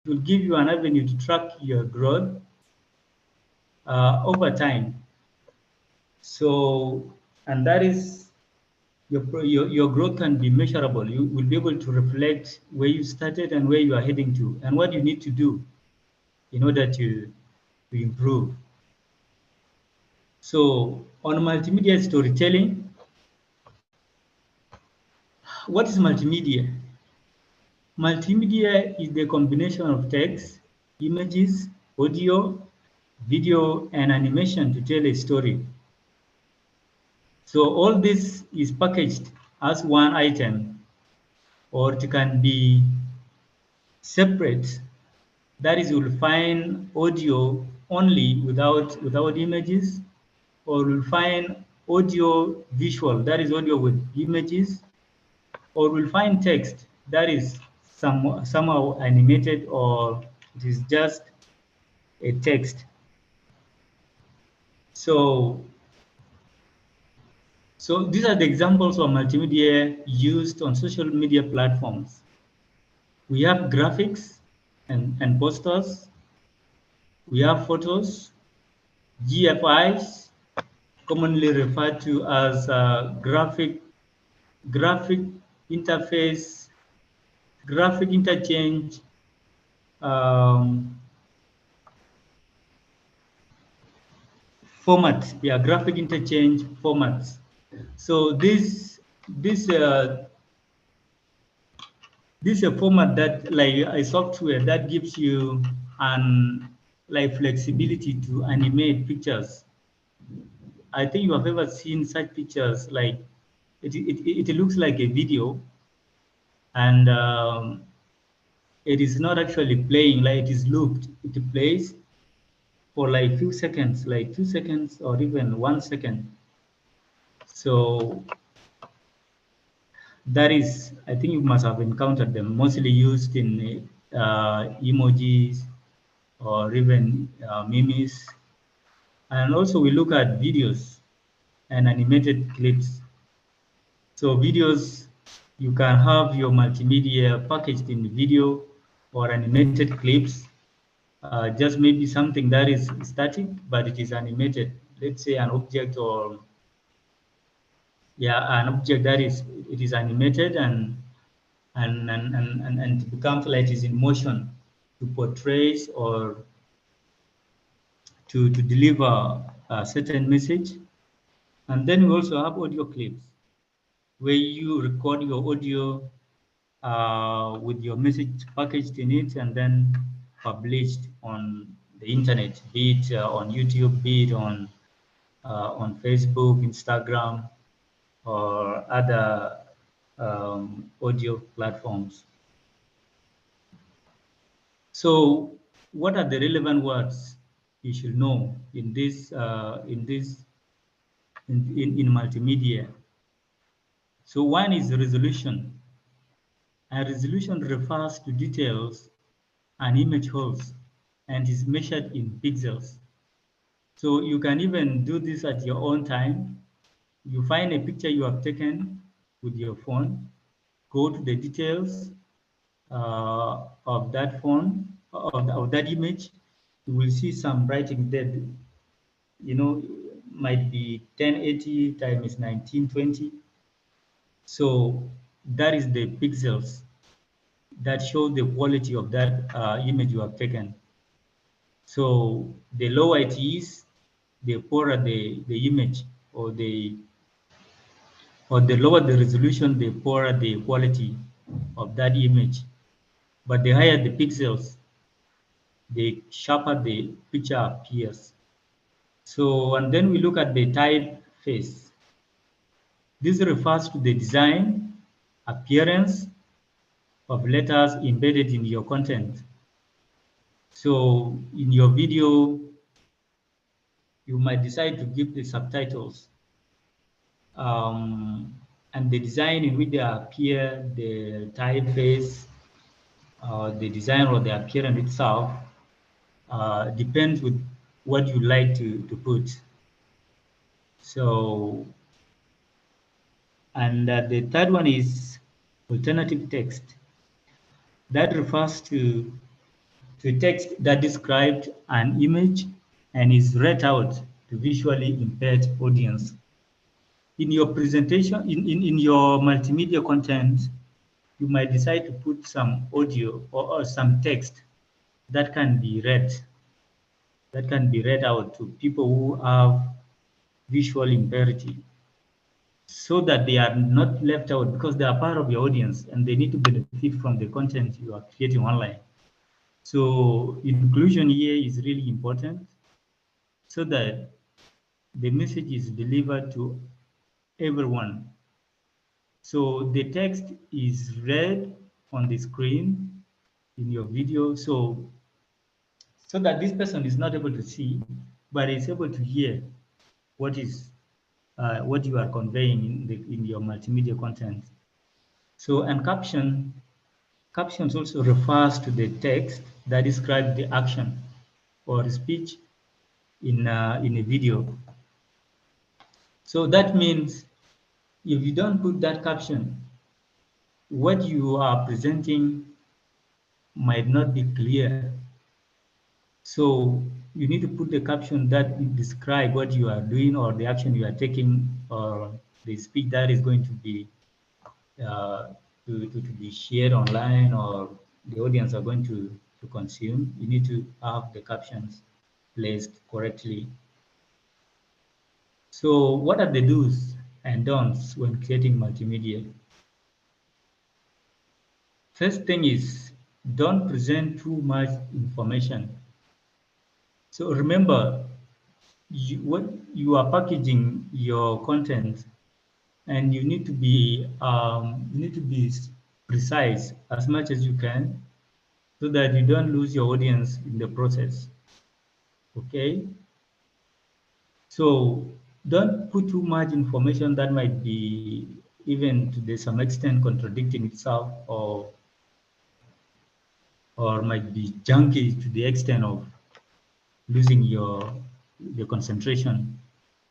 will give you an avenue to track your growth over time. So, and that is your growth can be measurable. You will be able to reflect where you started and where you are heading to, and what you need to do in order to improve. So, on multimedia storytelling, what is multimedia? Multimedia is the combination of text, images, audio, video, and animation to tell a story. So all this is packaged as one item, or it can be separate. That is, you'll find audio only without images, or you'll find audio visual, that is audio with images, or we'll find text that is somehow animated, or it is just a text. So these are the examples of multimedia used on social media platforms. We have graphics and posters. We have photos, GFIs, commonly referred to as graphic interface, graphic interchange, um, format, yeah, graphic interchange formats. So this is a format that, like a software that gives you an like flexibility to animate pictures. I think you have ever seen such pictures, like it looks like a video, and it is not actually playing, like it is looped. It plays for like few seconds, like 2 seconds or even 1 second. So that is, I think you must have encountered them, mostly used in emojis or even memes. And also we look at videos and animated clips. So videos, you can have your multimedia packaged in video or animated clips. Just maybe something that is static, but it is animated. Let's say an object, or yeah, an object that is, it is animated, and it becomes like it is in motion to portray or to deliver a certain message. And then we also have audio clips where you record your audio with your message packaged in it and then published on the internet, be it on YouTube, be it on Facebook, Instagram, or other audio platforms. So, what are the relevant words you should know in in multimedia? So, one is resolution. And resolution refers to details an image holds and is measured in pixels. So you can even do this at your own time. You find a picture you have taken with your phone, go to the details of that phone, of that image. You will see some writing there. You know, might be 1080 times 1920. So that is the pixels that show the quality of that image you have taken. So the lower it is, the poorer the image, or the lower the resolution, the poorer the quality of that image. But the higher the pixels, the sharper the picture appears. So, and then we look at the typeface. This refers to the design, appearance of letters embedded in your content. So in your video, you might decide to give the subtitles, and the design in which they appear, the typeface, the design or the appearance itself depends with what you like to put. So, and the third one is alternative text. That refers to to text that described an image and is read out to visually impaired audience. In your presentation, in your multimedia content, you might decide to put some audio or some text that can be read out to people who have visual impairity, so that they are not left out, because they are part of your audience and they need to benefit from the content you are creating online. So inclusion here is really important, so that the message is delivered to everyone. So the text is read on the screen in your video, so that this person is not able to see, but is able to hear what you are conveying in your multimedia content. So, and captions also refers to the text that describes the action or speech in a video. So that means if you don't put that caption, what you are presenting might not be clear. So you need to put the caption that describe what you are doing or the action you are taking or the speech that is going to be uh, to be shared online or the audience are going to consume. You need to have the captions placed correctly. So what are the do's and don'ts when creating multimedia? First thing is, don't present too much information. So remember, what you are packaging your content, and you need to be precise as much as you can, so that you don't lose your audience in the process. Okay, so don't put too much information that might be even to some extent contradicting itself, or might be junky to the extent of losing your concentration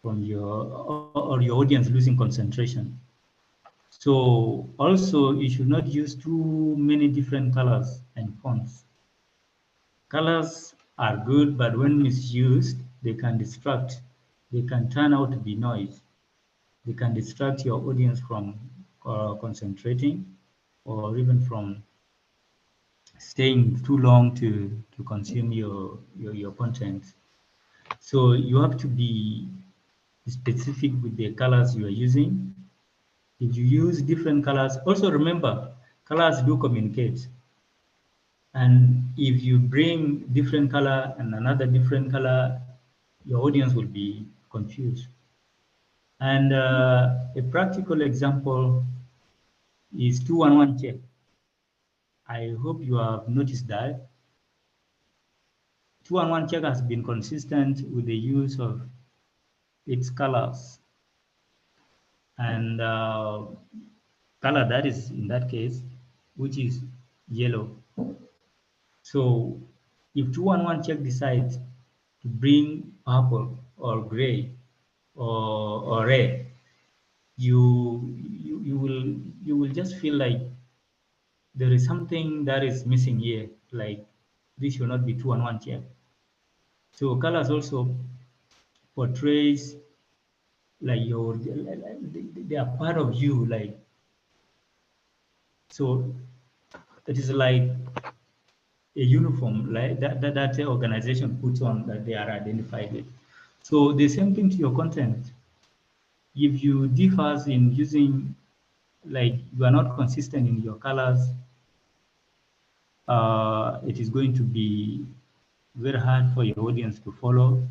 from or your audience losing concentration. So also you should not use too many different colors and fonts. Colors are good, but when misused, they can distract. They can turn out to be noise. They can distract your audience from concentrating, or even from staying too long to consume your content. So you have to be specific with the colors you are using. If you use different colors, also remember, colors do communicate. And if you bring different color and another different color, your audience will be confused. And a practical example is 211 check. I hope you have noticed that 211 check has been consistent with the use of its colors, and color that is in that case, which is yellow. So if 211 check decides to bring purple or gray or red, you will just feel like there is something that is missing here, like this should not be 211 check. So colors also portrays like they are part of you, like, so it is like a uniform, like that the organization puts on, that they are identified with. So the same thing to your content. If you differs in using, like you are not consistent in your colors, it is going to be very hard for your audience to follow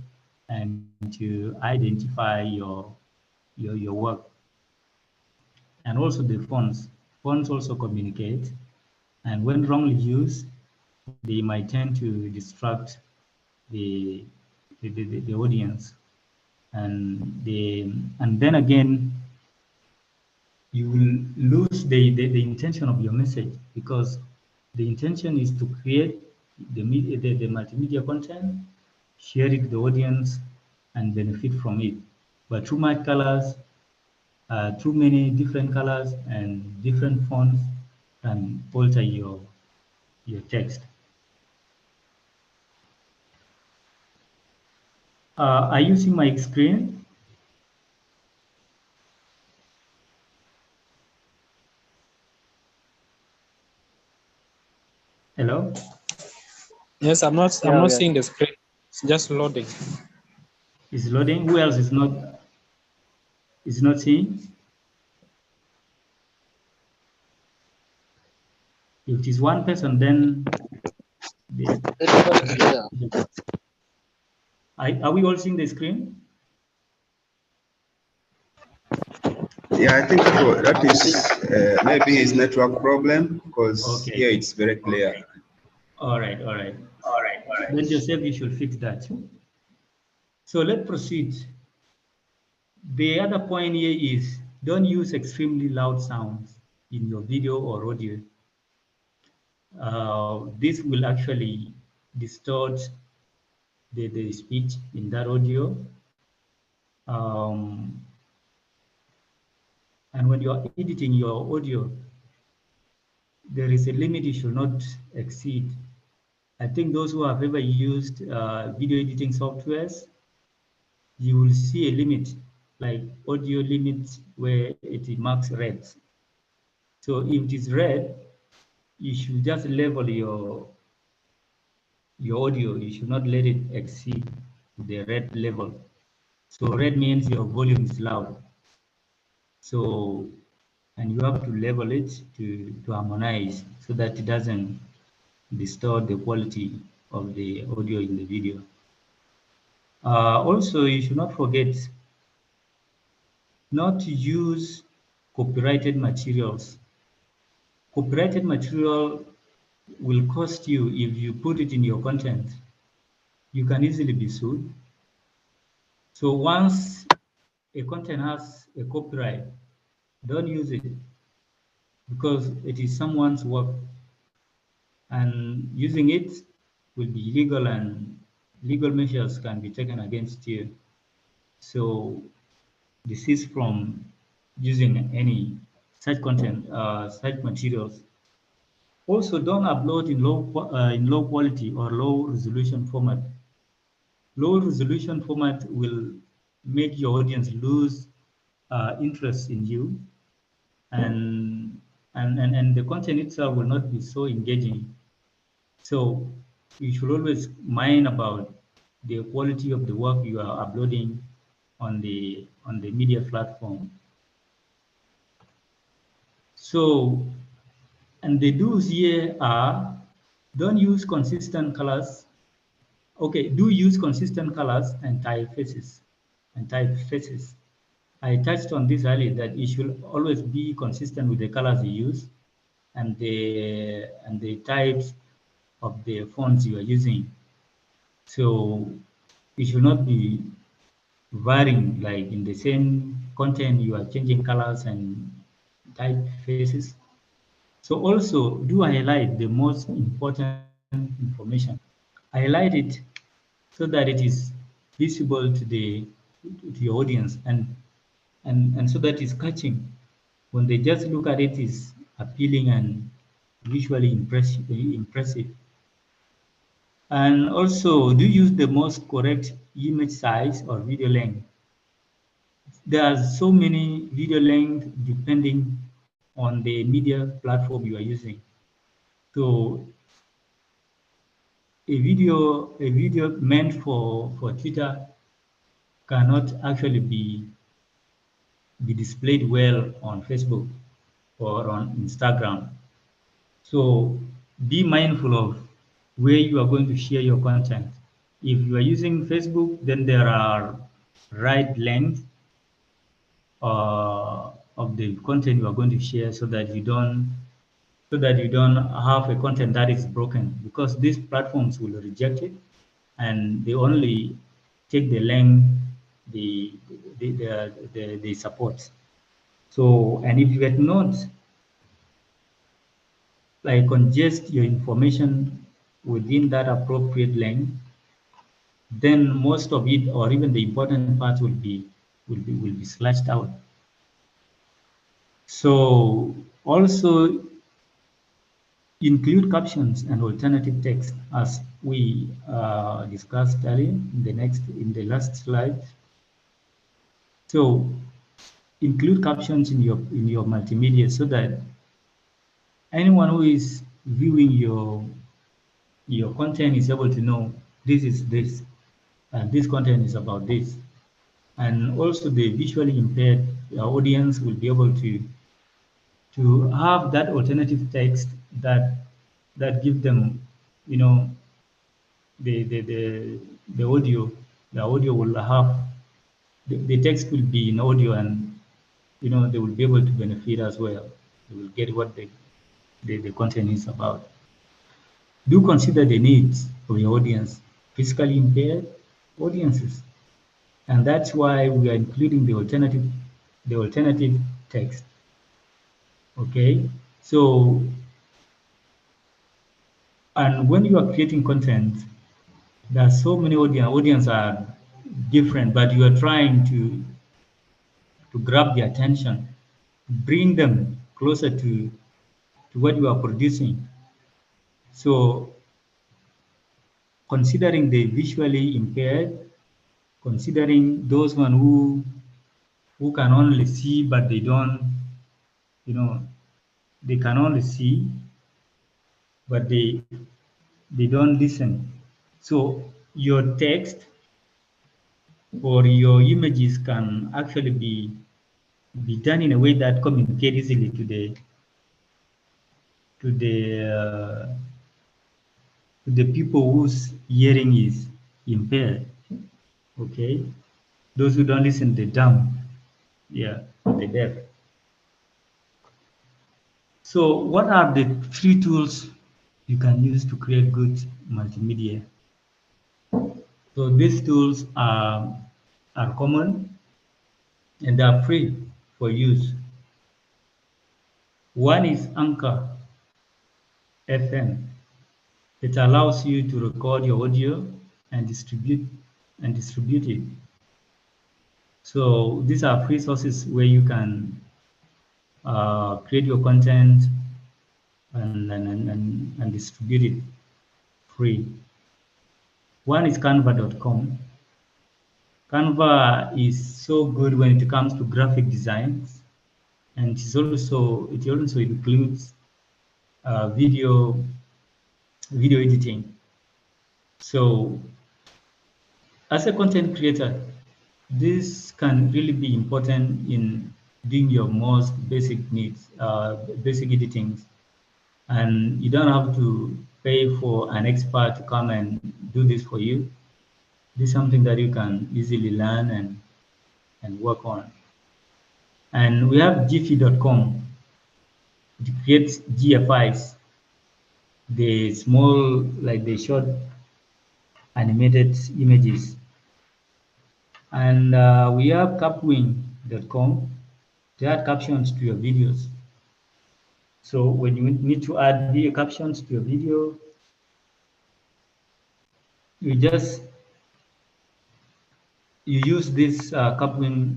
and to identify your work. And also the fonts also communicate, and when wrongly used, they might tend to distract the the audience, and then again you will lose the intention of your message, because the intention is to create the multimedia content, share it with the audience, and benefit from it. But too much colors, too many different colors and different fonts can alter your text. Are you seeing my screen? Hello? Yes, I'm not seeing the screen. It's just loading. It's loading. Who else is not seeing? If it is one person, then are we all seeing the screen? Yeah, I think that is maybe his network problem because Okay. here it's very clear. All right, all right. Then Joseph, you should fix that. So let's proceed. The other point here is don't use extremely loud sounds in your video or audio. This will actually distort the speech in that audio. Um, and when you're editing your audio, there is a limit you should not exceed. I think those who have ever used video editing softwares, you will see a limit, like audio limit where it marks red. So if it is red, you should just level your audio. You should not let it exceed the red level. So red means your volume is loud. So, and you have to level it to harmonize so that it doesn't distort the quality of the audio in the video. Also, you should not forget not to use copyrighted materials. Copyrighted material will cost you if you put it in your content. You can easily be sued. So once a content has a copyright, don't use it because it is someone's work, and using it will be illegal and legal measures can be taken against you. So desist from using any such content, such materials. Also, don't upload in low quality or low resolution format. Low resolution format will make your audience lose interest in you, and, and the content itself will not be so engaging. So you should always mind about the quality of the work you are uploading on the media platform. So, and the do's here are don't use consistent colors. Okay, do use consistent colors and typefaces. I touched on this earlier that you should always be consistent with the colors you use and the types of the fonts you are using. So it should not be varying, like in the same content you are changing colors and typefaces. So also do highlight the most important information. Highlight it so that it is visible to your audience, and so that it's catching. When they just look at it, is appealing and visually impressive. And also, do use the most correct image size or video length. There are so many video length depending on the media platform you are using. So a video meant for Twitter cannot actually be displayed well on Facebook or on Instagram. So be mindful of where you are going to share your content. If you are using Facebook, then there are right length of the content you are going to share so that you don't have a content that is broken, because these platforms will reject it and they only take the length the support. So, and if you had not like congest your information within that appropriate length, then most of it or even the important parts will be slashed out. So also Include captions and alternative text, as we discussed earlier in the last slide. So include captions in your multimedia so that anyone who is viewing your content is able to know this is this, and this content is about this. And also the visually impaired audience will be able to have that alternative text that give them, you know, the audio. The audio will have the text will be in audio, and you know they will be able to benefit as well. They will get what the content is about. Do consider the needs of your audience, physically impaired audiences, and that's why we are including the alternative text. Okay, so and when you are creating content, there are so many audience are different, but you are trying to grab the attention, bring them closer to what you are producing. So considering the visually impaired, considering those one who can only see but they don't, you know, they can only see but they don't listen. So your text or your images can actually be done in a way that communicate easily to the people whose hearing is impaired. Okay, those who don't listen, the dumb, yeah, the deaf. So what are the free tools you can use to create good multimedia? So these tools are common and they are free for use. One is Anchor FM. It allows you to record your audio and distribute it. So these are free sources where you can create your content and distribute it free. One is Canva.com. Canva is so good when it comes to graphic designs, and it also includes video editing. So as a content creator, this can really be important in doing your most basic needs, basic editing, and you don't have to pay for an expert to come and do this for you. This is something that you can easily learn and work on. And we have Giphy.com. It creates GFIs, the small, like the short animated images. And we have Capwing.com to add captions to your videos. So when you need to add video captions to your video, you use this Capwing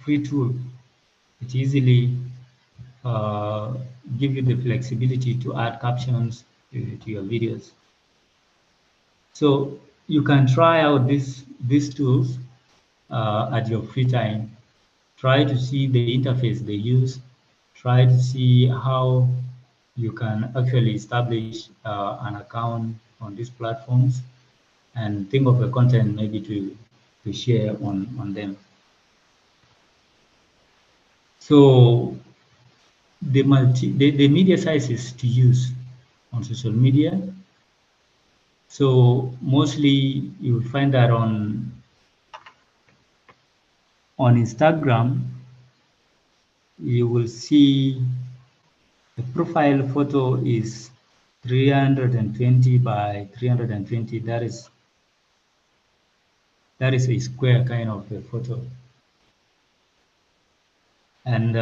free tool. It easily give you the flexibility to add captions to your videos. So you can try out these tools at your free time. Try to see the interface they use. Try to see how you can actually establish an account on these platforms and think of a content maybe to share on them. So the media sizes to use on social media. So mostly you will find that on Instagram, you will see the profile photo is 320 by 320. That is a square kind of a photo. And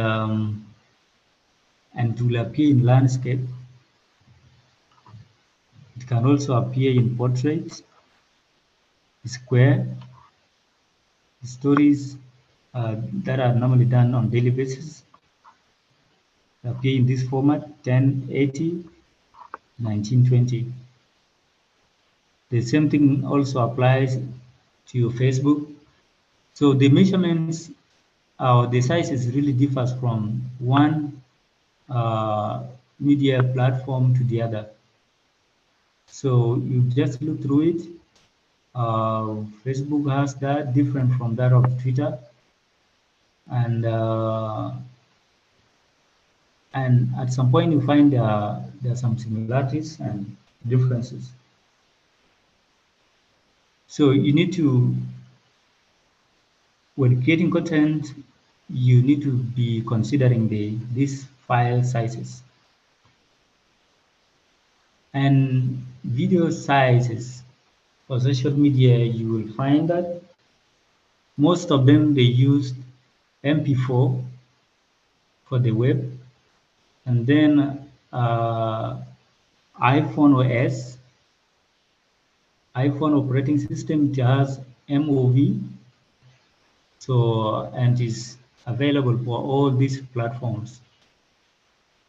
it will appear in landscape. It can also appear in portraits, square, stories that are normally done on daily basis. appear in this format, 1080, 1920. The same thing also applies to your Facebook. So the measurements, the sizes really differs from one media platform to the other. So you just look through it. Facebook has that different from that of Twitter, and at some point you find there are some similarities and differences. So you need to, when creating content, you need to be considering these file sizes and video sizes. For social media, you will find that most of them they use MP4 for the web, and then iPhone OS, iPhone operating system, it has MOV, so and is available for all these platforms.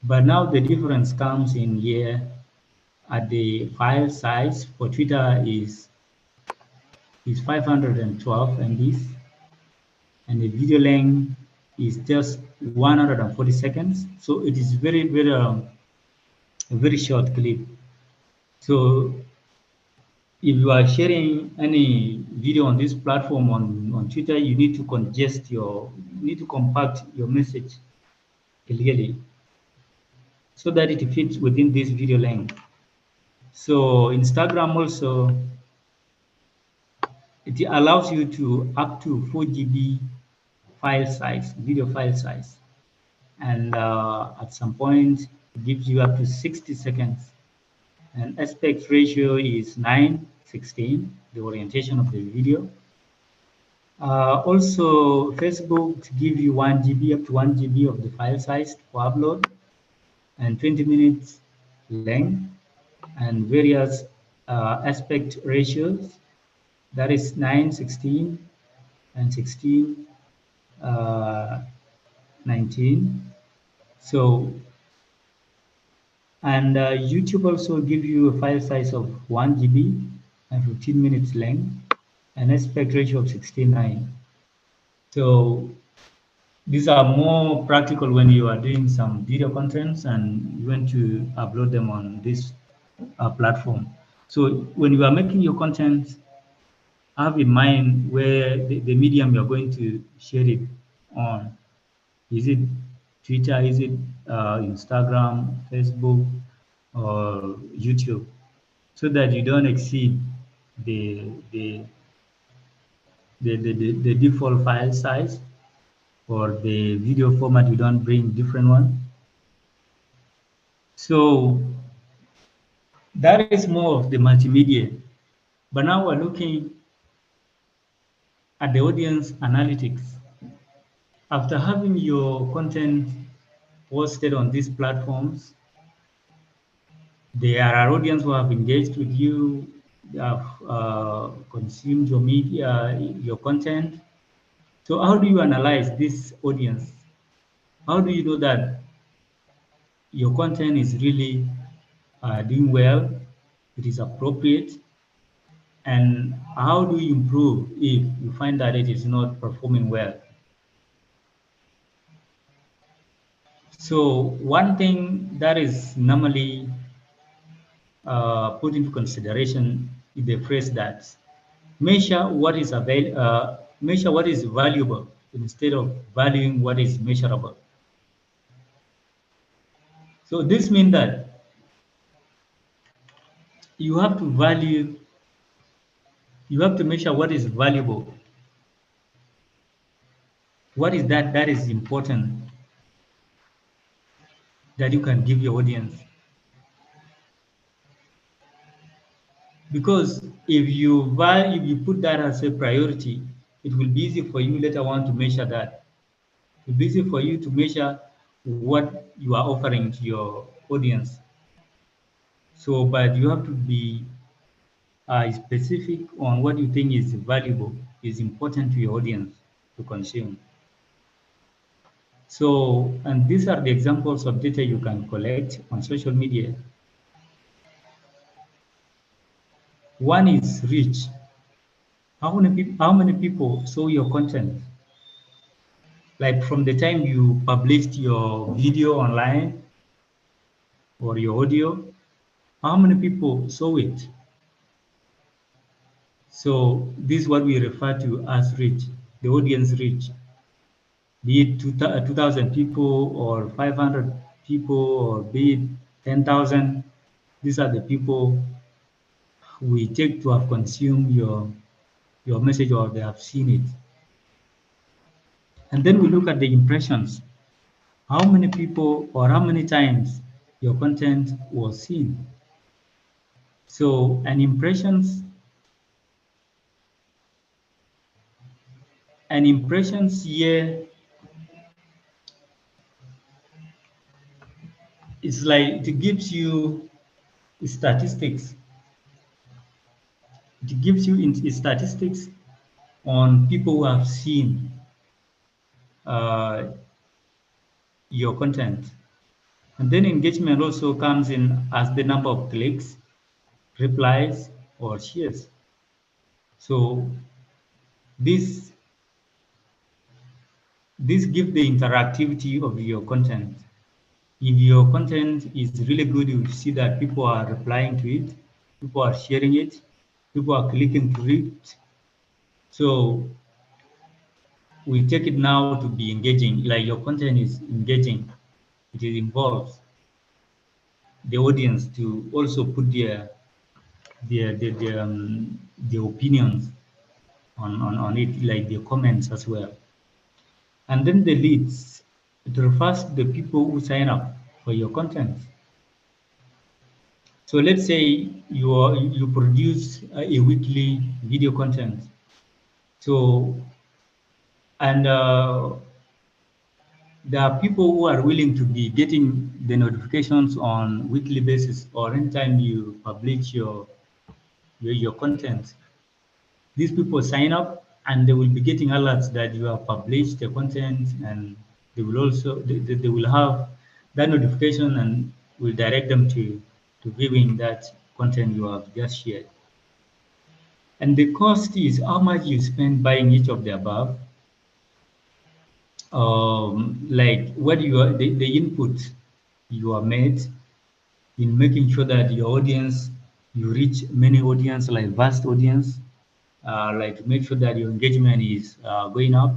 But now the difference comes in here at the file size. For Twitter is 512 MBs, and the video length is just 140 seconds. So it is very, very a very short clip. So if you are sharing any video on this platform on Twitter, you need to compact your message clearly so that it fits within this video length. So Instagram also, it allows you to up to 4 GB file size, video file size. And at some point, it gives you up to 60 seconds. And aspect ratio is 9:16, the orientation of the video. Also, Facebook give you 1 GB up to 1 GB of the file size for upload and 20 minutes length and various aspect ratios, that is 9:16 and 16, 19. So, and YouTube also give you a file size of 1 GB and 15 minutes length and aspect ratio of 69. So these are more practical when you are doing some video contents and you want to upload them on this platform. So when you are making your content, have in mind where the medium you're going to share it on. Is it Twitter? Is it Instagram, Facebook, or YouTube? So that you don't exceed the the the default file size, or the video format, you don't bring different one. So that is more of the multimedia. But now we're looking at the audience analytics. After having your content posted on these platforms, there are audience who have engaged with you, have consumed your media, your content. So how do you analyze this audience? How do you know that your content is really doing well, it is appropriate, and how do you improve if you find that it is not performing well? So one thing that is normally put into consideration is the phrase that measure what is measure what is valuable instead of valuing what is measurable. So this means that you have to value, you have to measure what is valuable. What is that is important that you can give your audience? Because if you put that as a priority, it will be easy for you later on to measure that. It will be easy for you to measure what you are offering to your audience. So, but you have to be specific on what you think is valuable, is important to your audience to consume. So, and these are the examples of data you can collect on social media. One is reach. How many people saw your content? Like from the time you published your video online or your audio, how many people saw it? So this is what we refer to as reach, the audience reach. Be it 2,000 people or 500 people or be it 10,000. These are the people we take to have consumed your message or they have seen it. And then we look at the impressions. How many people or how many times your content was seen? So an impressions here is like it gives you statistics. It gives you statistics on people who have seen uh, your content. And then engagement also comes in as the number of clicks, replies, or shares. So this gives the interactivity of your content. If your content is really good, you see that people are replying to it, people are sharing it, people are clicking to it. So we take it now to be engaging, like your content is engaging. It involves the audience to also put their opinions on it, like the comments as well. And then the leads, it refers to the people who sign up for your content. So let's say you produce a weekly video content. So and there are people who are willing to be getting the notifications on weekly basis or anytime you publish your content. These people sign up and they will be getting alerts that you have published the content, and they will also they will have that notification and will direct them to viewing that content you have just shared. And the cost is how much you spend buying each of the above, like what you are the input you are made in making sure that your audience, you reach many audience, like vast audience, like to make sure that your engagement is going up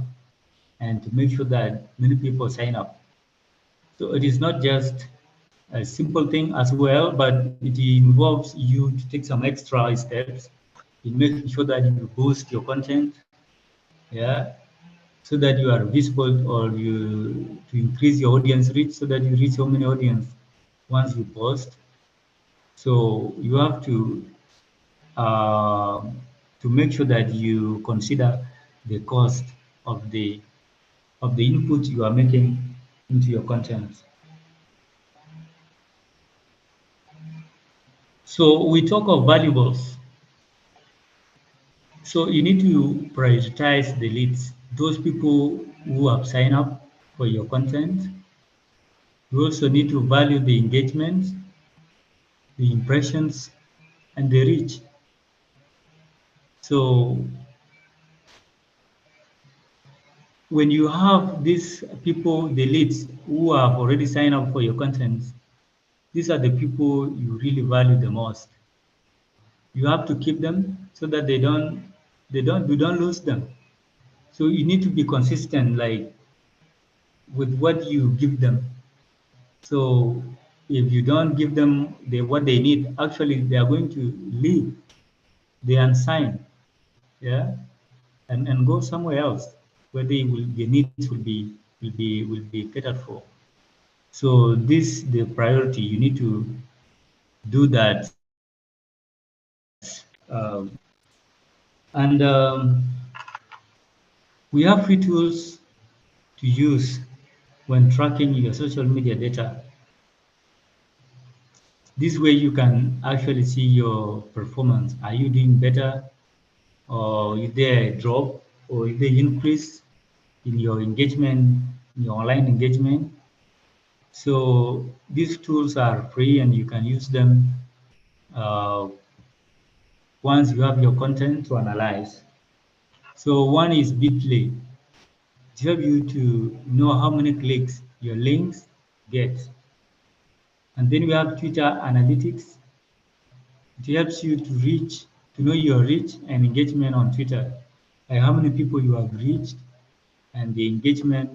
and to make sure that many people sign up. So it is not just a simple thing as well, but it involves you to take some extra steps in making sure that you boost your content, yeah, so that you are visible or you to increase your audience reach so that you reach so many audience once you post. So you have uh, to make sure that you consider the cost of the input you are making into your content. So we talk of valuables. So you need to prioritize the leads, those people who have signed up for your content. You also need to value the engagement, the impressions, and the reach. So when you have these people, the leads who have already signed up for your content, these are the people you really value the most. You have to keep them so that you don't lose them. So you need to be consistent, like with what you give them. So if you don't give them what they need, actually they are going to leave the unsigned, yeah, and go somewhere else where their needs will be catered for. So this the priority. You need to do that, and we have free tools to use when tracking your social media data. This way you can actually see your performance. Are you doing better, or is there a drop, or is there increase in your engagement your online engagement. So these tools are free and you can use them uh, once you have your content to analyze. So one is Bitly. It helps you to know how many clicks your links get. And then we have Twitter Analytics. It helps you to know your reach and engagement on Twitter, like how many people you have reached and the engagement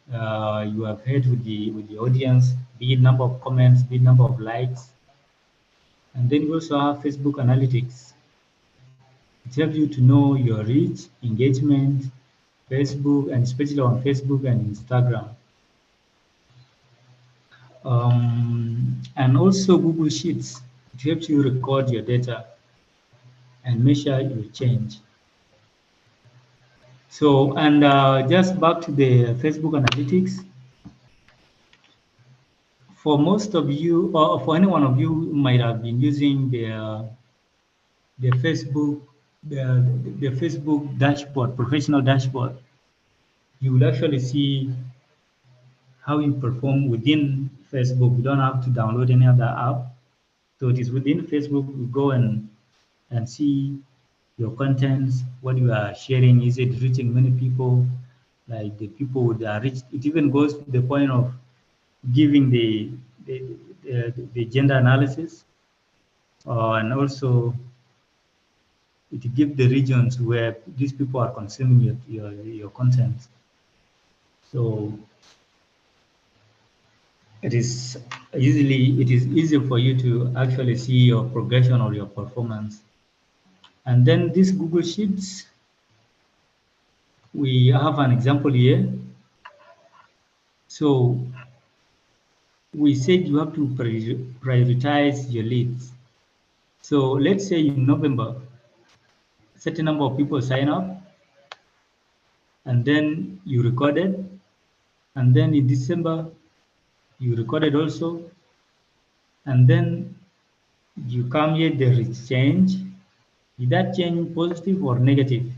you have had with the audience, be it number of comments, be it number of likes. And then we also have Facebook Analytics. It helps you to know your reach, engagement, Facebook, and especially on Facebook and Instagram. And also Google Sheets. It helps you record your data and measure your change. So, and just back to the Facebook Analytics, for most of you, or for any one of you who might have been using the Facebook, the Facebook dashboard, professional dashboard, you will actually see how you perform within Facebook. You don't have to download any other app. So it is within Facebook. You go and see your contents, what you are sharing. Is it reaching many people? Like the people that are reached. It even goes to the point of giving the gender analysis, and also it gives the regions where these people are consuming your content. So it is easy for you to actually see your progression or your performance. And then these Google Sheets, we have an example here. So we said you have to prioritize your leads. So let's say in November, a certain number of people sign up, and then you recorded, and then in December, you recorded also, and then you come here, there is change. Is that change positive or negative?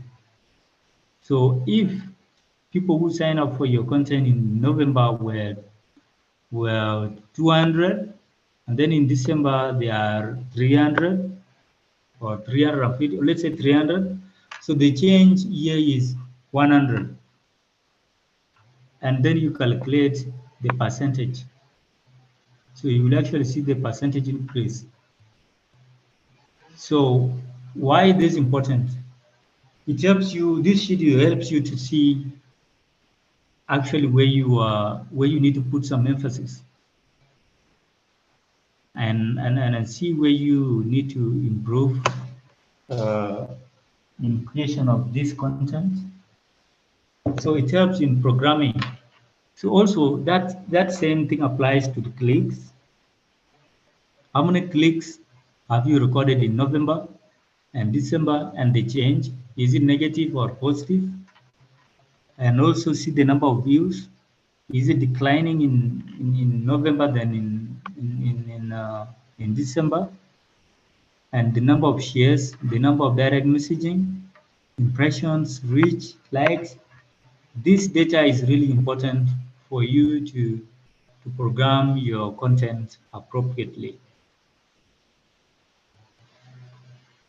So if people who sign up for your content in November were 200, and then in December they are 300 or 350, let's say 300. So the change here is 100. And then you calculate the percentage. So you will actually see the percentage increase. So why this is important? It helps you, this sheet helps you to see actually where you need to put some emphasis and see where you need to improve in creation of this content. So it helps in programming. So also that same thing applies to the clicks. How many clicks have you recorded in November and December, and the change? Is it negative or positive? And also see the number of views. Is it declining in November than in December? And the number of shares, the number of direct messaging, impressions, reach, likes. This data is really important for you to program your content appropriately.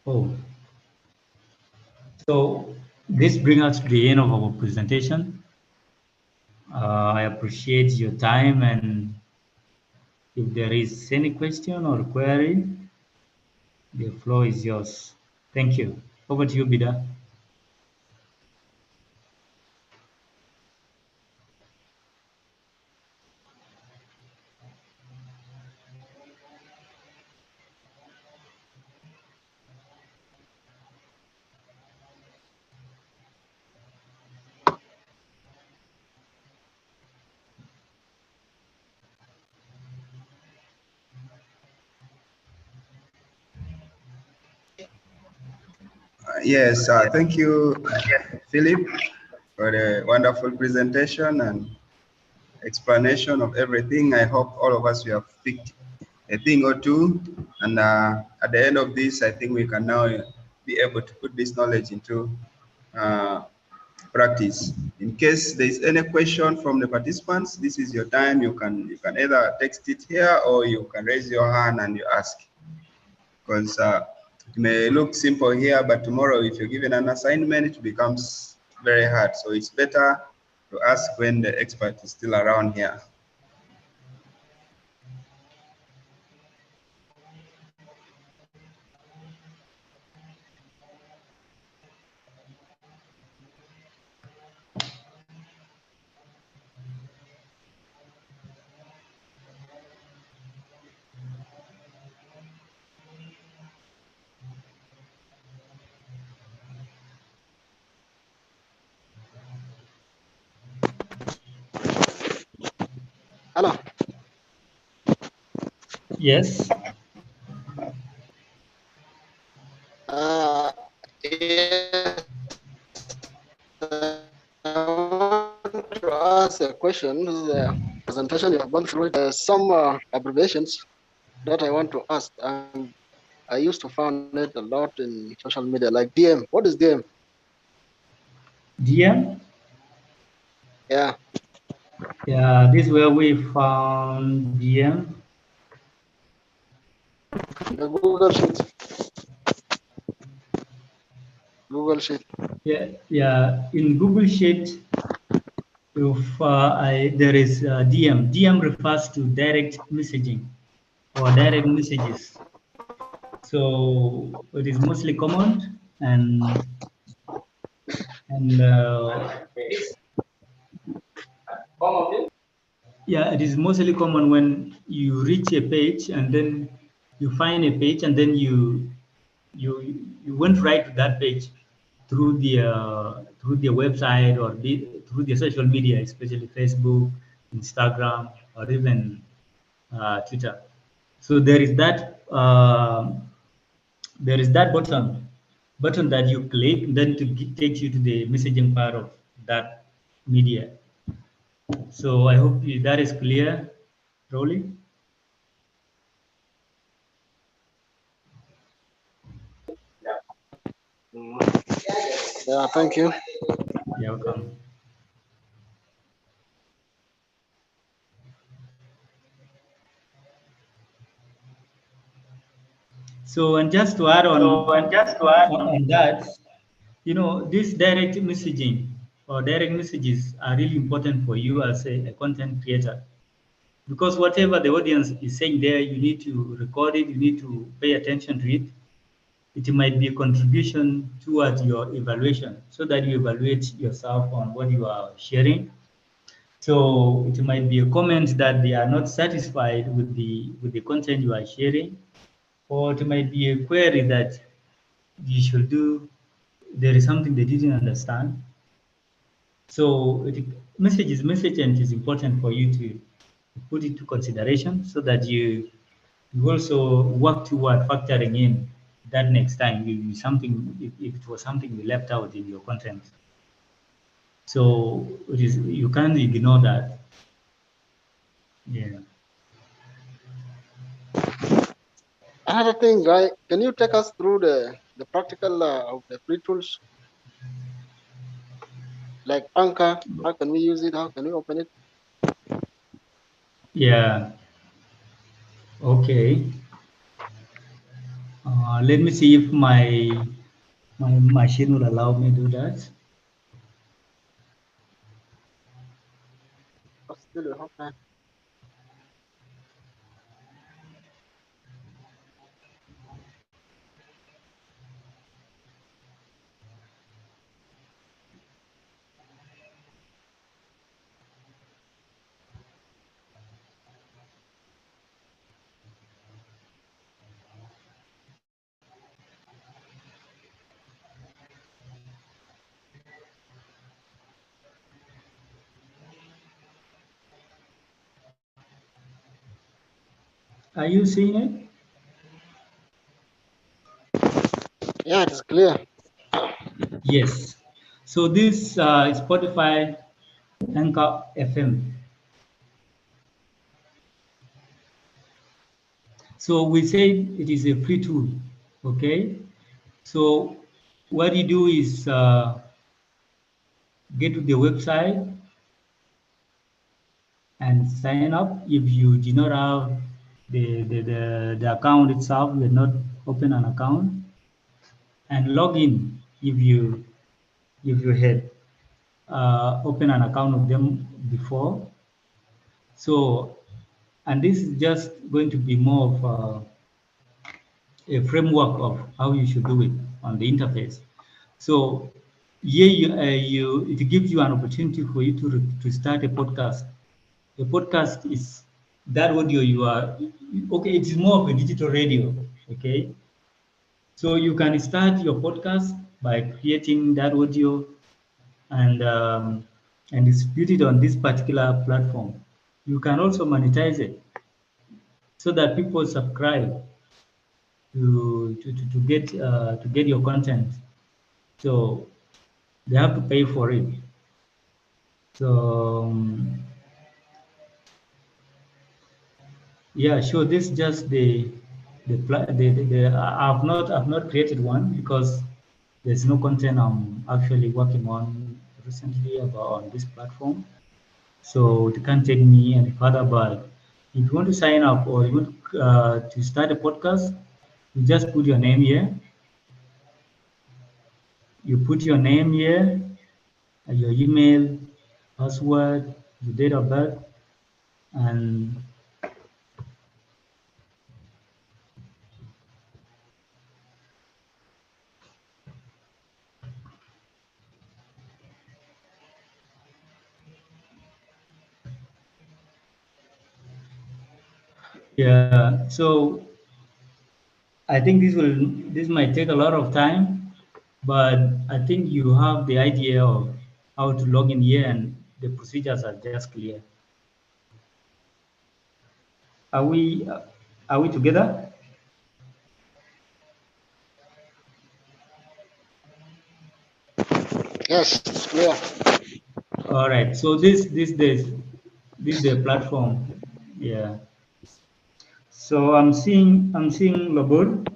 Oh, so this brings us to the end of our presentation. I appreciate your time, and if there is any question or query, the floor is yours. Thank you. Over to you, Bida. Yes, thank you, Philip, for the wonderful presentation and explanation of everything. I hope all of us we have picked a thing or two, and at the end of this, I think we can now be able to put this knowledge into practice. In case there is any question from the participants, this is your time. You can either text it here or you can raise your hand and you ask. Because it may look simple here, but tomorrow if you're given an assignment, it becomes very hard. So it's better to ask when the expert is still around here. Hello. Yes. Yes, I want to ask a question. This is a presentation you have gone through. Some abbreviations that I want to ask. I used to find it a lot in social media, like DM. What is DM? DM? Yeah. Yeah, this is where we found DM. The Google Sheet. Google Sheet. Yeah. In Google Sheet, if there is DM. DM refers to direct messaging or direct messages. So it is mostly common and yeah, it is mostly common when you reach a page and then you find a page and then you went right to that page through the website or through the social media, especially Facebook, Instagram, or even Twitter. So there is that button that you click, then to take you to the messaging part of that media. So I hope that is clear, Rolly. Yeah, thank you. You're welcome. So, and just to add on that, this direct messaging or direct messages are really important for you as a content creator, because whatever the audience is saying there, you need to record it, you need to pay attention to it. It might be a contribution towards your evaluation so that you evaluate yourself on what you are sharing. So it might be a comment that they are not satisfied with the content you are sharing, or it might be a query that you should do. There is something they didn't understand. So message and it is important for you to put into consideration so that you also work toward factoring in that next time if it was something you left out in your content. So you can't ignore that. Yeah. Another thing, right? Can you take us through the practical of the free tools like Anchor? How can we use it? How can we open it? Yeah. Okay. Let me see if my machine will allow me to do that. Oh, still we have time. Are you seeing it? Yeah, it is clear. Yes. So this is Spotify Anchor FM. So we say it is a free tool. Okay. So what you do is get to the website and sign up. If you do not have the account itself, you will not open an account, and log in if you had open an account with them before. So, and this is just going to be more of a framework of how you should do it on the interface. So here it gives you an opportunity for you to start a podcast. A podcast is that audio you are, okay, it is more of a digital radio, okay? So you can start your podcast by creating that audio and distribute it on this particular platform. You can also monetize it so that people subscribe to get your content. So they have to pay for it. So yeah, sure. This is just the I've not created one because there's no content I'm actually working on recently about on this platform. So it can't take me any further. But if you want to sign up or you want to start a podcast, you just put your name here. You put your name here, your email, password, your date of birth, and yeah. So I think this might take a lot of time, but I think you have the idea of how to log in here, and the procedures are just clear. Are we are we together? Yes, it's clear. All right. So this the platform. Yeah. So I'm seeing Labur.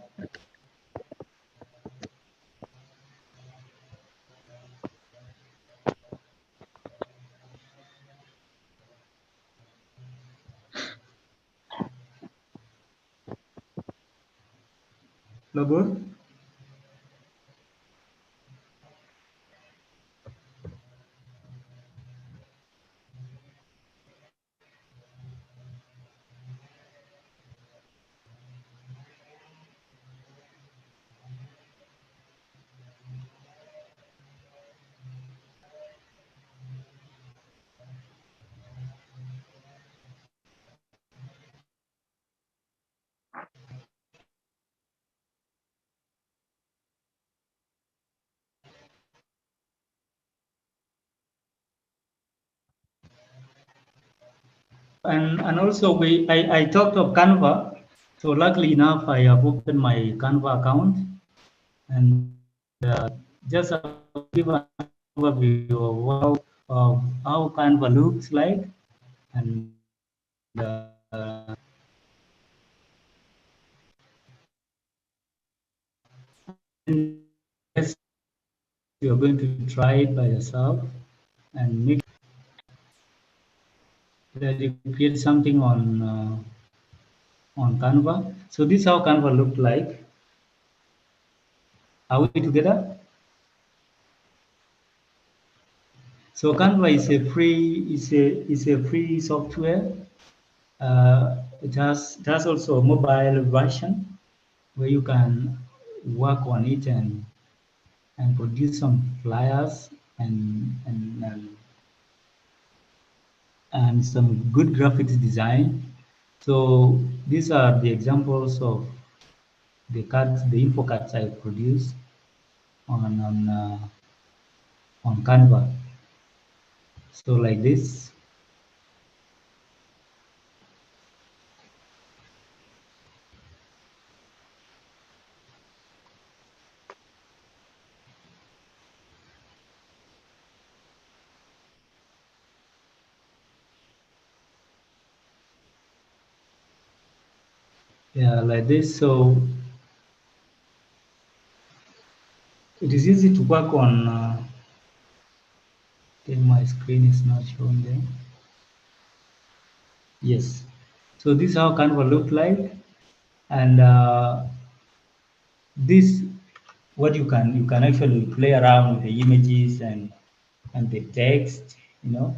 Labur. And also I talked of Canva. So luckily enough, I have opened my Canva account, and just give an overview of how Canva looks like, and yes, you're going to try it by yourself and make that you create something on Canva. So this is how Canva looked like. Are we together? So Canva is a free software. It has also a mobile version where you can work on it and produce some flyers and some good graphics design. So these are the examples of the info cards I produce on Canva. So like this. Yeah, like this. So it is easy to work My screen is not shown there. Yes. So this is how Canva look like, and this what you can actually play around with the images and the text. You know,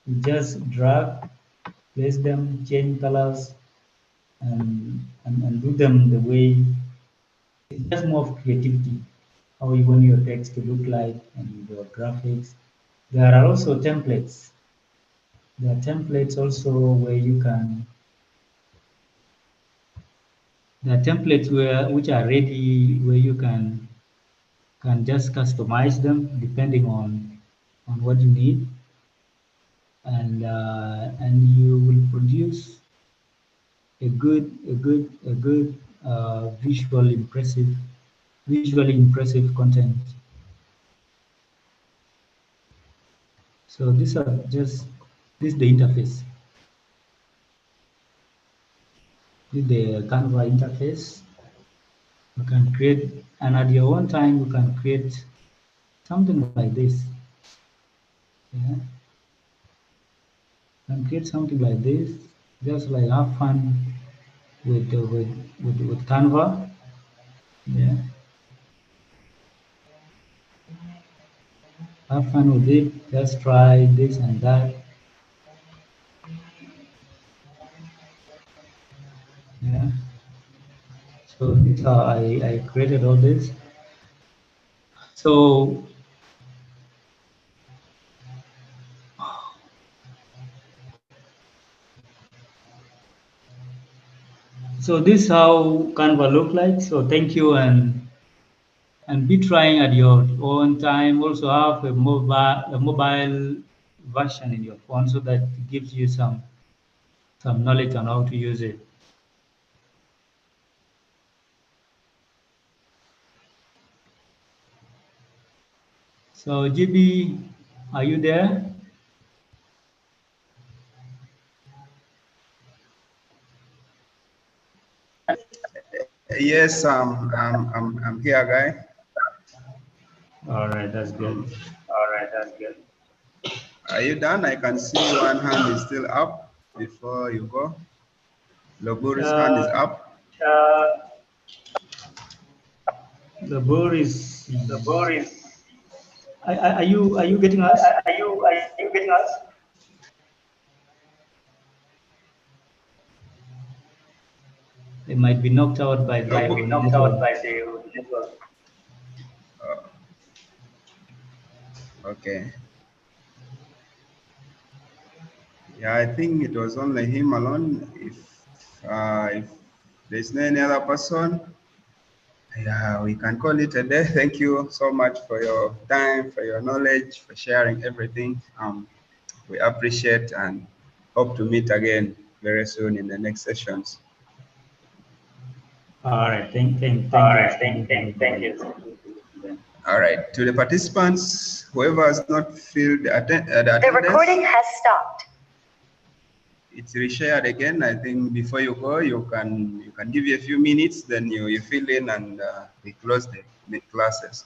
you just drag, place them, change colors, and do them the way. It's just more of creativity, how you want your text to look like and your graphics. There are also templates. There are templates also where you can. There are templates which are ready where you can just customize them depending on what you need, and you will produce a good visually impressive content. So these are just this is the interface. This is the Canva interface. You can create, and at your own time you can create something like this. Yeah, you can create something like this. Just like have fun with Canva. Yeah, have fun with it. Just try this and that. Yeah. So this is how I created all this. So this is how Canva look like. So thank you, and be trying at your own time. Also have a mobile version in your phone so that it gives you some knowledge on how to use it. So GB, are you there? Yes, I'm here, guy. All right, that's good. All right, that's good. Are you done? I can see one hand is still up before you go. Loburi's hand is up. The board is. The board is. Are you getting us? Are you getting us? They might be knocked out by the Might be knocked out network. by the network. Okay. Yeah, I think it was only him alone. If there's no any other person, yeah, we can call it a day. Thank you so much for your time, for your knowledge, for sharing everything. We appreciate and hope to meet again very soon in the next sessions. All right, thank you. Thank you. All right, to the participants, whoever has not filled the attendance. The recording has stopped. It's reshared again. I think before you go, you can give you a few minutes, then you fill in and we close the classes.